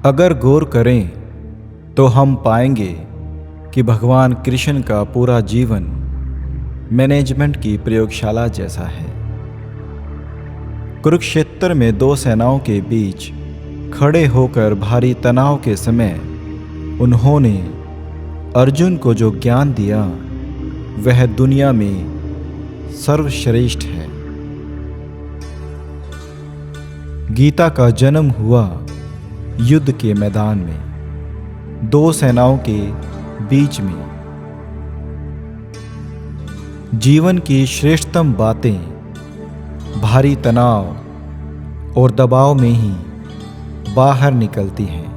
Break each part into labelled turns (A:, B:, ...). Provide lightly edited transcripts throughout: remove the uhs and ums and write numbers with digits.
A: अगर गौर करें तो हम पाएंगे कि भगवान कृष्ण का पूरा जीवन मैनेजमेंट की प्रयोगशाला जैसा है। कुरुक्षेत्र में दो सेनाओं के बीच खड़े होकर भारी तनाव के समय उन्होंने अर्जुन को जो ज्ञान दिया वह दुनिया में सर्वश्रेष्ठ है। गीता का जन्म हुआ युद्ध के मैदान में, दो सेनाओं के बीच में। जीवन की श्रेष्ठतम बातें भारी तनाव और दबाव में ही बाहर निकलती हैं।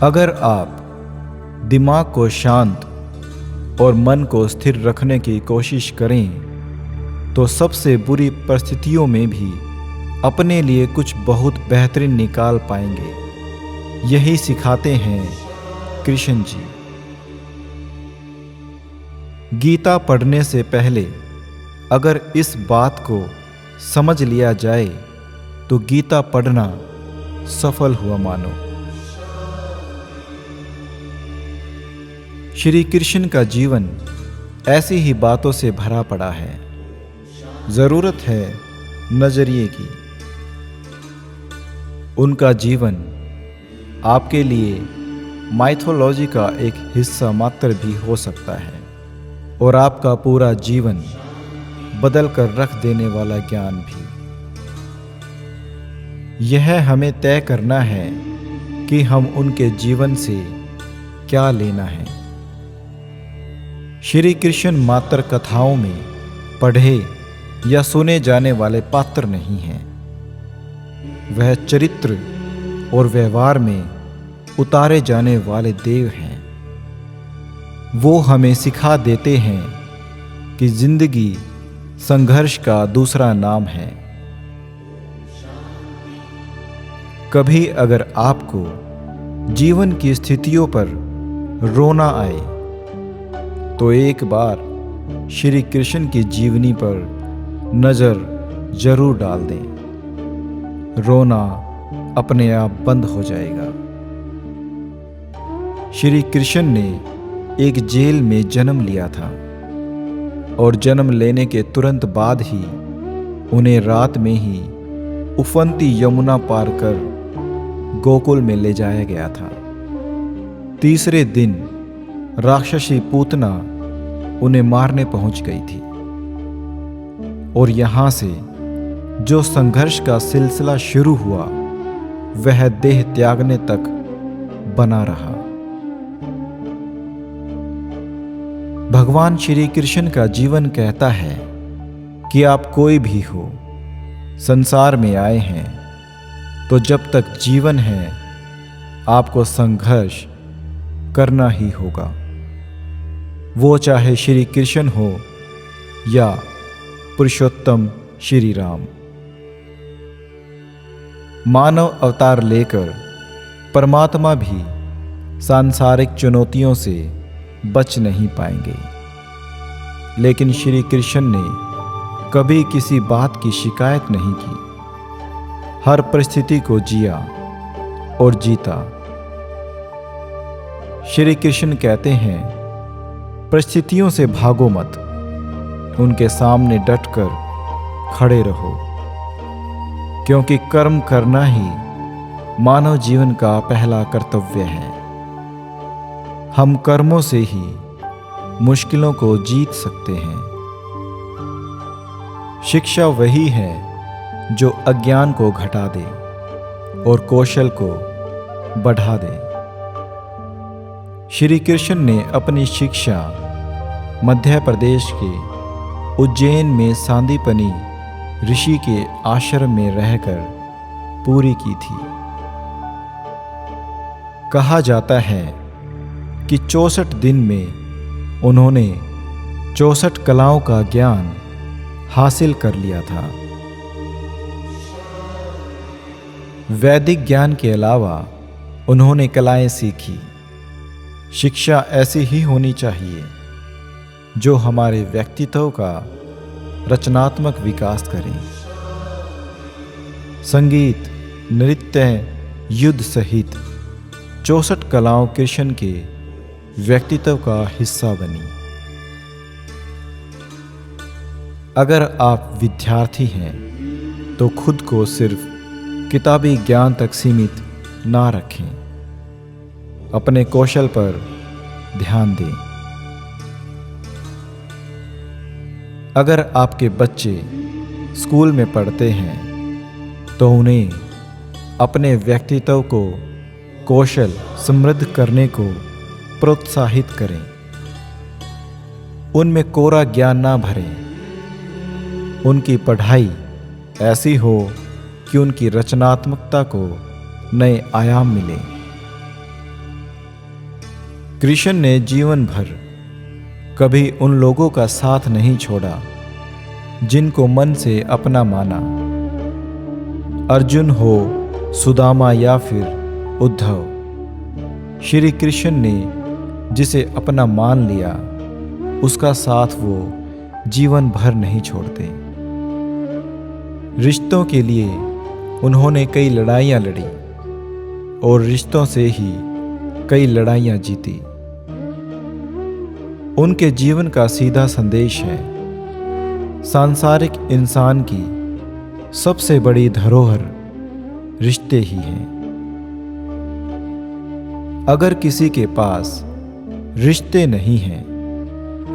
A: अगर आप दिमाग को शांत और मन को स्थिर रखने की कोशिश करें तो सबसे बुरी परिस्थितियों में भी अपने लिए कुछ बहुत बेहतरीन निकाल पाएंगे। यही सिखाते हैं कृष्ण जी। गीता पढ़ने से पहले अगर इस बात को समझ लिया जाए तो गीता पढ़ना सफल हुआ मानो। श्री कृष्ण का जीवन ऐसी ही बातों से भरा पड़ा है। जरूरत है नजरिए की। उनका जीवन आपके लिए माइथोलॉजी का एक हिस्सा मात्र भी हो सकता है और आपका पूरा जीवन बदल कर रख देने वाला ज्ञान भी। यह हमें तय करना है कि हम उनके जीवन से क्या लेना है। श्री कृष्ण मात्र कथाओं में पढ़े या सुने जाने वाले पात्र नहीं हैं। वह चरित्र और व्यवहार में उतारे जाने वाले देव हैं। वो हमें सिखा देते हैं कि जिंदगी संघर्ष का दूसरा नाम है। कभी अगर आपको जीवन की स्थितियों पर रोना आए तो एक बार श्री कृष्ण की जीवनी पर नजर जरूर डाल दें। रोना अपने आप बंद हो जाएगा। श्री कृष्ण ने एक जेल में जन्म लिया था और जन्म लेने के तुरंत बाद ही उन्हें रात में ही उफनती यमुना पार कर गोकुल में ले जाया गया था। तीसरे दिन राक्षसी पूतना उन्हें मारने पहुंच गई थी और यहां से जो संघर्ष का सिलसिला शुरू हुआ वह देह त्यागने तक बना रहा। भगवान श्री कृष्ण का जीवन कहता है कि आप कोई भी हो, संसार में आए हैं तो जब तक जीवन है आपको संघर्ष करना ही होगा। वो चाहे श्री कृष्ण हो या पुरुषोत्तम श्री राम। मानव अवतार लेकर परमात्मा भी सांसारिक चुनौतियों से बच नहीं पाएंगे, लेकिन श्री कृष्ण ने कभी किसी बात की शिकायत नहीं की। हर परिस्थिति को जिया और जीता। श्री कृष्ण कहते हैं, परिस्थितियों से भागो मत, उनके सामने डटकर खड़े रहो, क्योंकि कर्म करना ही मानव जीवन का पहला कर्तव्य है। हम कर्मों से ही मुश्किलों को जीत सकते हैं। शिक्षा वही है जो अज्ञान को घटा दे और कौशल को बढ़ा दे। श्री कृष्ण ने अपनी शिक्षा मध्य प्रदेश के उज्जैन में सांदीपनी ऋषि के आश्रम में रहकर पूरी की थी। कहा जाता है कि 64 दिन में उन्होंने 64 कलाओं का ज्ञान हासिल कर लिया था। वैदिक ज्ञान के अलावा उन्होंने कलाएं सीखी। शिक्षा ऐसी ही होनी चाहिए जो हमारे व्यक्तित्व का रचनात्मक विकास करें। संगीत, नृत्य, युद्ध सहित 64 कलाओं कृष्ण के व्यक्तित्व का हिस्सा बनी। अगर आप विद्यार्थी हैं तो खुद को सिर्फ किताबी ज्ञान तक सीमित ना रखें, अपने कौशल पर ध्यान दें। अगर आपके बच्चे स्कूल में पढ़ते हैं तो उन्हें अपने व्यक्तित्व को कौशल समृद्ध करने को प्रोत्साहित करें। उनमें कोरा ज्ञान ना भरें। उनकी पढ़ाई ऐसी हो कि उनकी रचनात्मकता को नए आयाम मिले। कृष्ण ने जीवन भर कभी उन लोगों का साथ नहीं छोड़ा जिनको मन से अपना माना। अर्जुन हो, सुदामा या फिर उद्धव, श्री कृष्ण ने जिसे अपना मान लिया उसका साथ वो जीवन भर नहीं छोड़ते। रिश्तों के लिए उन्होंने कई लड़ाइयाँ लड़ी और रिश्तों से ही कई लड़ाइयाँ जीती। उनके जीवन का सीधा संदेश है, सांसारिक इंसान की सबसे बड़ी धरोहर रिश्ते ही हैं। अगर किसी के पास रिश्ते नहीं हैं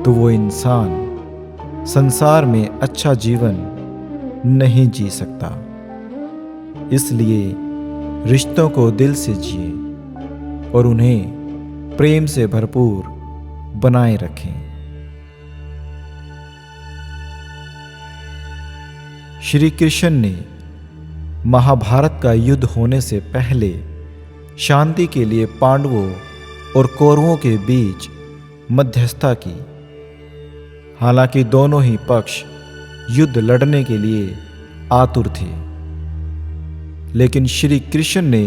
A: तो वो इंसान संसार में अच्छा जीवन नहीं जी सकता। इसलिए रिश्तों को दिल से जिए और उन्हें प्रेम से भरपूर बनाए रखें। श्री कृष्ण ने महाभारत का युद्ध होने से पहले शांति के लिए पांडवों और कौरवों के बीच मध्यस्थता की। हालांकि दोनों ही पक्ष युद्ध लड़ने के लिए आतुर थे, लेकिन श्री कृष्ण ने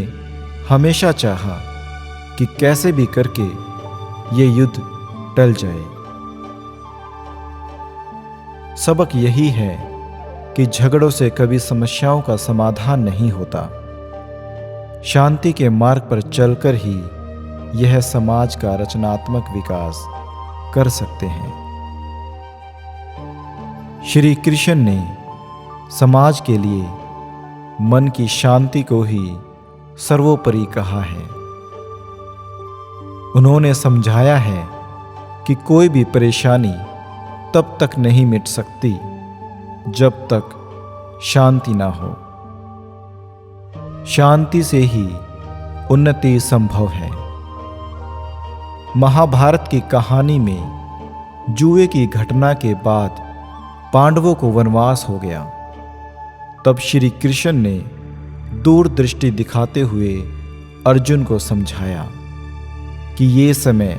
A: हमेशा चाहा कि कैसे भी करके ये युद्ध टल जाए। सबक यही है कि झगड़ों से कभी समस्याओं का समाधान नहीं होता। शांति के मार्ग पर चलकर ही यह समाज का रचनात्मक विकास कर सकते हैं। श्री कृष्ण ने समाज के लिए मन की शांति को ही सर्वोपरि कहा है। उन्होंने समझाया है कि कोई भी परेशानी तब तक नहीं मिट सकती जब तक शांति ना हो। शांति से ही उन्नति संभव है। महाभारत की कहानी में जुए की घटना के बाद पांडवों को वनवास हो गया। तब श्री कृष्ण ने दूरदृष्टि दिखाते हुए अर्जुन को समझाया कि ये समय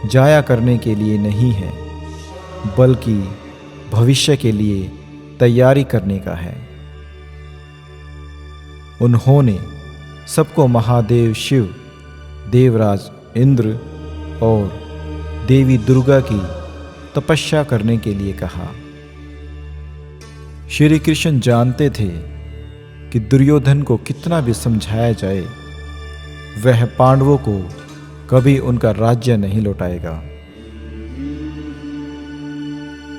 A: जाया करने के लिए नहीं है, बल्कि भविष्य के लिए तैयारी करने का है। उन्होंने सबको महादेव शिव, देवराज इंद्र और देवी दुर्गा की तपस्या करने के लिए कहा। श्री कृष्ण जानते थे कि दुर्योधन को कितना भी समझाया जाए, वह पांडवों को कभी उनका राज्य नहीं लौटाएगा।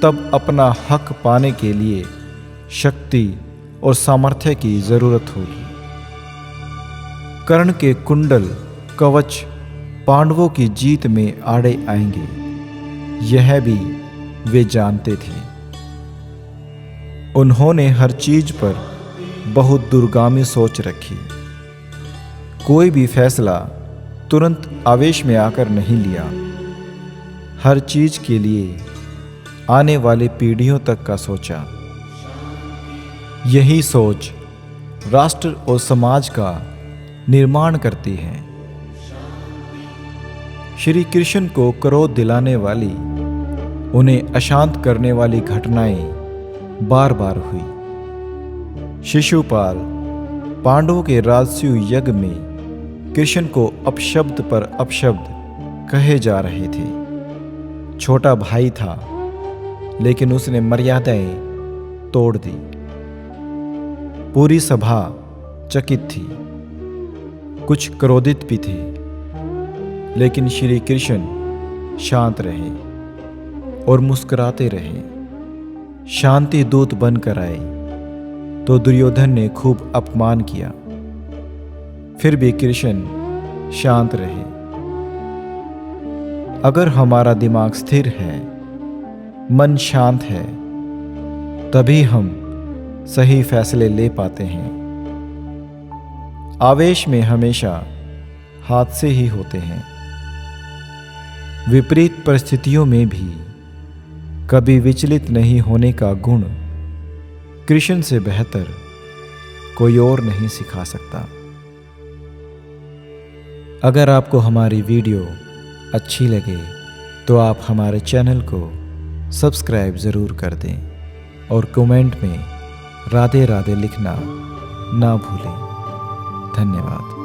A: तब अपना हक पाने के लिए शक्ति और सामर्थ्य की जरूरत होगी। कर्ण के कुंडल कवच पांडवों की जीत में आड़े आएंगे, यह भी वे जानते थे। उन्होंने हर चीज पर बहुत दूरगामी सोच रखी। कोई भी फैसला तुरंत आवेश में आकर नहीं लिया। हर चीज के लिए आने वाली पीढ़ियों तक का सोचा। यही सोच राष्ट्र और समाज का निर्माण करती है। श्री कृष्ण को क्रोध दिलाने वाली, उन्हें अशांत करने वाली घटनाएं बार बार हुई। शिशुपाल पांडवों के राजसूय यज्ञ में कृष्ण को अपशब्द पर अपशब्द कहे जा रहे थे। छोटा भाई था, लेकिन उसने मर्यादाएं तोड़ दी। पूरी सभा चकित थी। कुछ क्रोधित भी थे, लेकिन श्री कृष्ण शांत रहे और मुस्कुराते रहे। शांति दूत बनकर आए तो दुर्योधन ने खूब अपमान किया, फिर भी कृष्ण शांत रहे। अगर हमारा दिमाग स्थिर है, मन शांत है, तभी हम सही फैसले ले पाते हैं। आवेश में हमेशा हादसे ही होते हैं। विपरीत परिस्थितियों में भी कभी विचलित नहीं होने का गुण कृष्ण से बेहतर कोई और नहीं सिखा सकता। अगर आपको हमारी वीडियो अच्छी लगे तो आप हमारे चैनल को सब्सक्राइब ज़रूर कर दें और कमेंट में राधे राधे लिखना ना भूलें। धन्यवाद।